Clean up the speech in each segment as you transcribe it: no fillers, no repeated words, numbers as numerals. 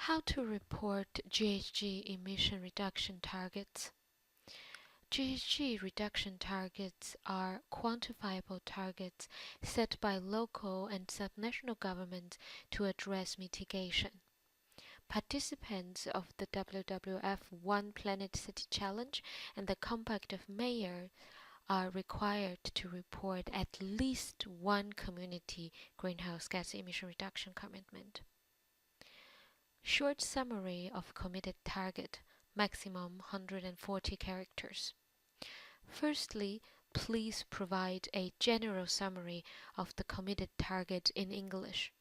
How to report GHG emission reduction targets. GHG reduction targets are quantifiable targets set by local and subnational governments to address mitigation. Participants of the WWF One Planet City Challenge and the Compact of Mayors are required to report at least one community greenhouse gas emission reduction commitment. Short summary of committed target, maximum 140 characters. Firstly, please provide a general summary of the committed target in English.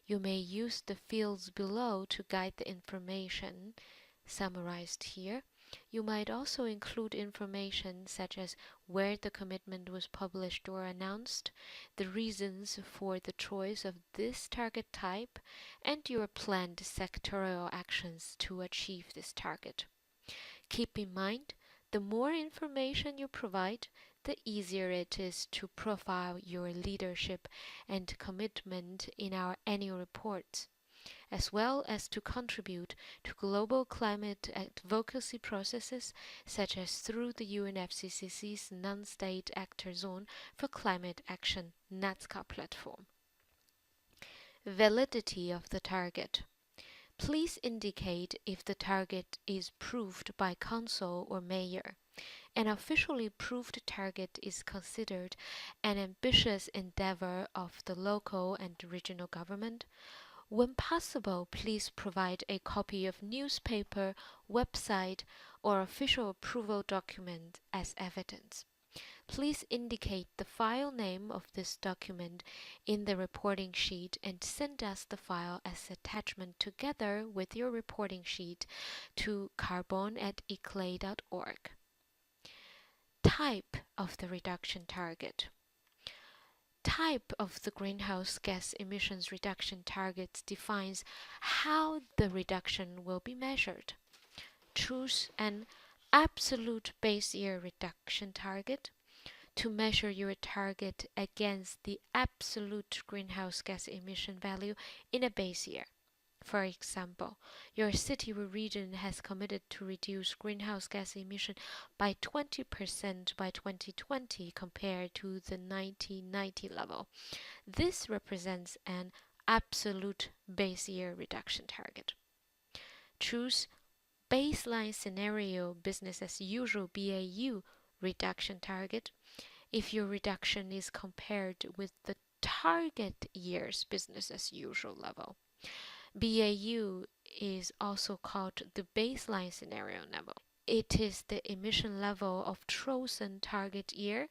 You may use the fields below to guide the information summarized here. You might also include information such as where the commitment was published or announced, the reasons for the choice of this target type, and your planned sectorial actions to achieve this target. Keep in mind, the more information you provide, the easier it is to profile your leadership and commitment in our annual reports, as well as to contribute to global climate advocacy processes such as through the UNFCCC's Non-State Actor Zone for Climate Action NATSCA platform. Validity of the target. Please indicate if the target is proved by council or mayor. An officially proved target is considered an ambitious endeavor of the local and regional government. When possible, please provide a copy of newspaper, website, or official approval document as evidence. Please indicate the file name of this document in the reporting sheet and send us the file as attachment together with your reporting sheet to carbonn@eclay.org. Type of the reduction target. Type of the greenhouse gas emissions reduction targets defines how the reduction will be measured. Choose an absolute base year reduction target to measure your target against the absolute greenhouse gas emission value in a base year. For example, your city or region has committed to reduce greenhouse gas emission by 20% by 2020 compared to the 1990 level. This represents an absolute base year reduction target. Choose baseline scenario business as usual BAU reduction target if your reduction is compared with the target year's business as usual level. BAU is also called the baseline scenario level. It is the emission level of chosen target year,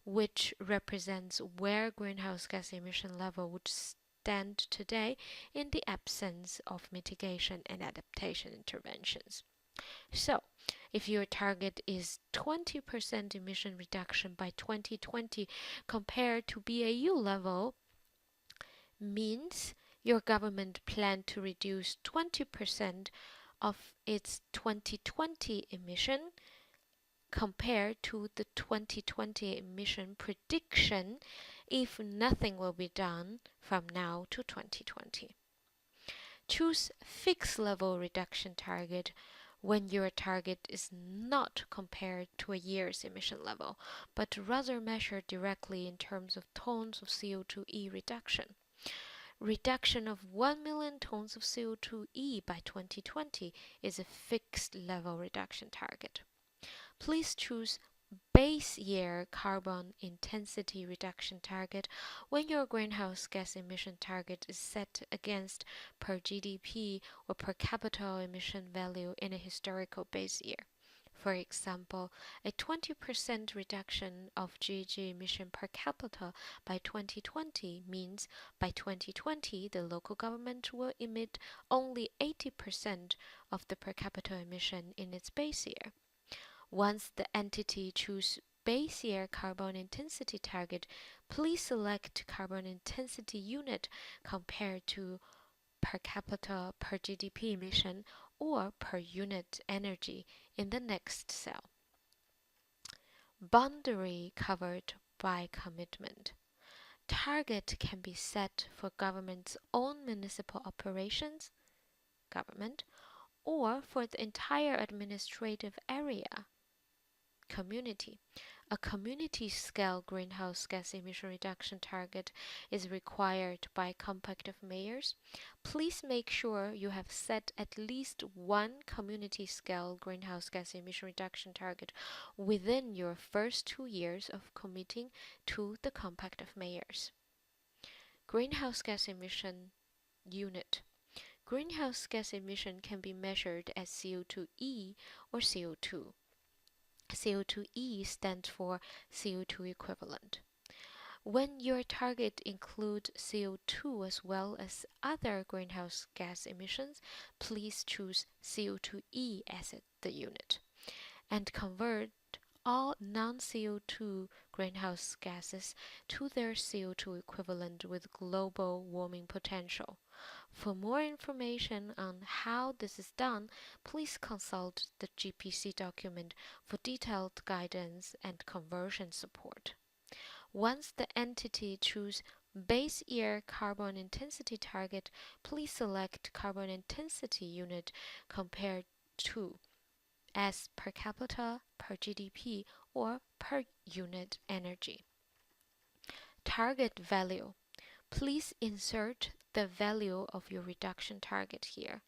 which represents where greenhouse gas emission level would stand today in the absence of mitigation and adaptation interventions. So, if your target is 20% emission reduction by 2020 compared to BAU level, means your government planned to reduce 20% of its 2020 emission compared to the 2020 emission prediction if nothing will be done from now to 2020. Choose fixed level reduction target when your target is not compared to a year's emission level, but rather measured directly in terms of tons of CO2e reduction. Reduction of 1 million tons of CO2e by 2020 is a fixed level reduction target. Please choose base year carbon intensity reduction target when your greenhouse gas emission target is set against per GDP or per capita emission value in a historical base year. For example, a 20% reduction of GHG emission per capita by 2020 means by 2020 the local government will emit only 80% of the per capita emission in its base year. Once the entity chooses base year carbon intensity target, please select carbon intensity unit compared to per capita per GDP emission or per unit energy in the next cell. Boundary covered by commitment. Target can be set for government's own municipal operations, government, or for the entire administrative area, community. A community-scale greenhouse gas emission reduction target is required by compact of mayors. Please make sure you have set at least one community-scale greenhouse gas emission reduction target within your first 2 years of committing to the compact of mayors. Greenhouse gas emission unit. Greenhouse gas emission can be measured as CO2e or CO2. CO2e stands for CO2 equivalent. When your target includes CO2 as well as other greenhouse gas emissions, please choose CO2e as the unit and convert all non-CO2 greenhouse gases to their CO2 equivalent with global warming potential. For more information on how this is done, please consult the GPC document for detailed guidance and conversion support. Once the entity chooses base year carbon intensity target, please select carbon intensity unit compared to as per capita, per GDP, or per unit energy. Target value. Please insert the value of your reduction target here.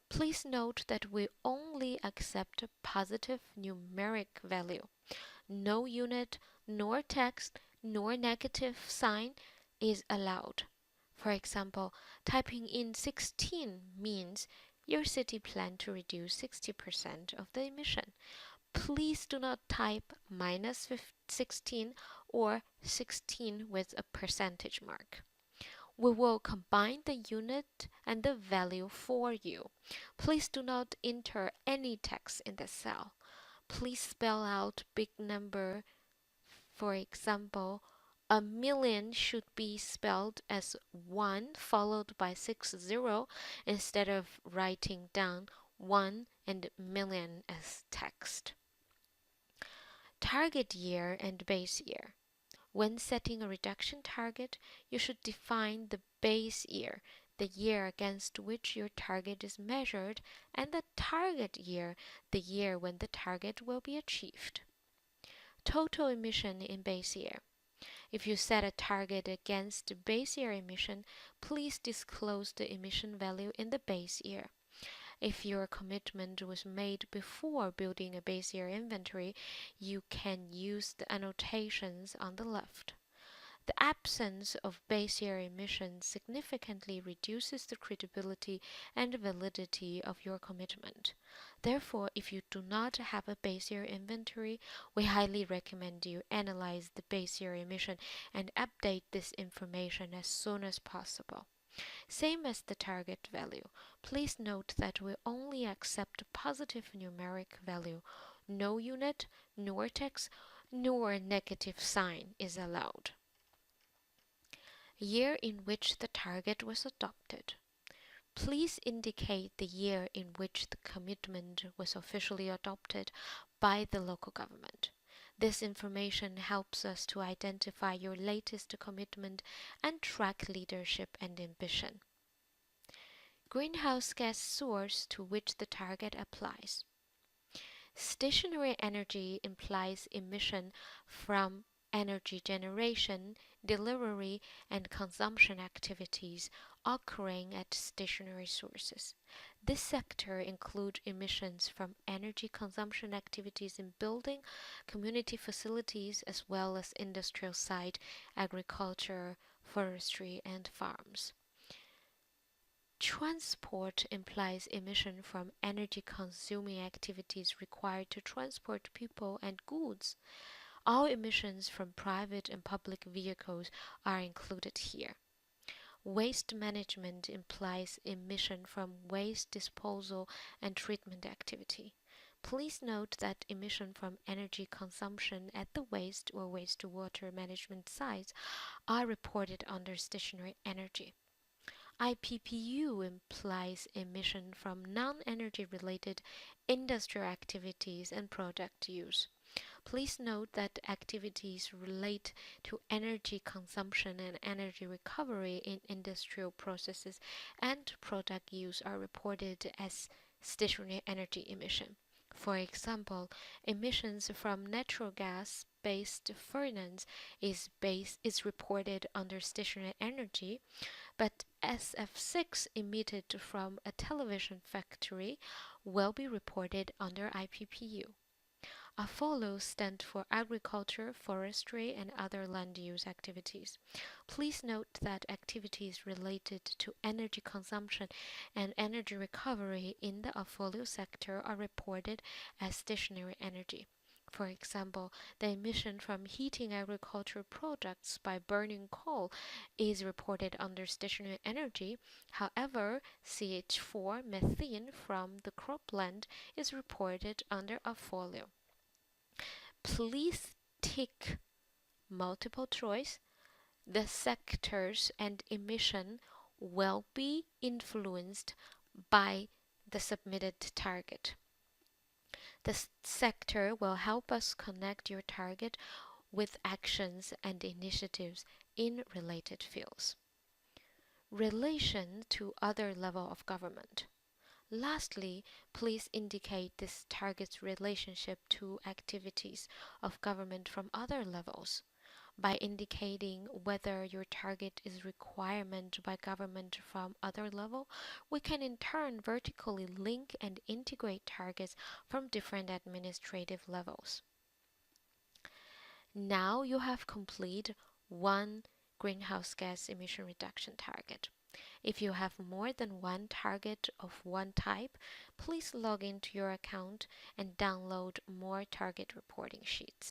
Please note that we only accept a positive numeric value. No unit, nor text, nor negative sign is allowed. For example, typing in 16 means your city plans to reduce 60% of the emission. Please do not type minus 16 or 16 with a percentage mark. We will combine the unit and the value for you. Please do not enter any text in the cell. Please spell out big number. For example, a million should be spelled as 1 followed by 60 instead of writing down 1 and million as text. Target year and base year. When setting a reduction target, you should define the base year, the year against which your target is measured, and the target year, the year when the target will be achieved. Total emission in base year. If you set a target against base year emission, please disclose the emission value in the base year. If your commitment was made before building a base year inventory, you can use the annotations on the left. The absence of base year emissions significantly reduces the credibility and validity of your commitment. Therefore, if you do not have a base year inventory, we highly recommend you analyze the base year emission and update this information as soon as possible. Same as the target value, please note that we only accept positive numeric value. No unit, nor text, nor negative sign is allowed. Year in which the target was adopted. Please indicate the year in which the commitment was officially adopted by the local government. This information helps us to identify your latest commitment and track leadership and ambition. Greenhouse gas source to which the target applies. Stationary energy implies emission from energy generation, delivery, and consumption activities occurring at stationary sources. This sector includes emissions from energy consumption activities in building, community facilities, as well as industrial site, agriculture, forestry, and farms. Transport implies emission from energy-consuming activities required to transport people and goods. All emissions from private and public vehicles are included here. Waste management implies emission from waste disposal and treatment activity. Please note that emission from energy consumption at the waste or wastewater management sites are reported under stationary energy. IPPU implies emission from non-energy related industrial activities and product use. Please note that activities relate to energy consumption and energy recovery in industrial processes and product use are reported as stationary energy emission. For example, emissions from natural gas-based furnace is reported under stationary energy, but SF6 emitted from a television factory will be reported under IPPU. AFOLO stand for agriculture, forestry, and other land use activities. Please note that activities related to energy consumption and energy recovery in the AFOLO sector are reported as stationary energy. For example, the emission from heating agricultural products by burning coal is reported under stationary energy. However, CH4 methane from the cropland is reported under AFOLO. Please tick multiple choice. The sectors and emission will be influenced by the submitted target. The sector will help us connect your target with actions and initiatives in related fields. Relation to other level of government. Lastly, please indicate this target's relationship to activities of government from other levels. By indicating whether your target is requirement by government from other level, we can in turn vertically link and integrate targets from different administrative levels. Now you have completed one greenhouse gas emission reduction target. If you have more than one target of one type, please log into your account and download more target reporting sheets.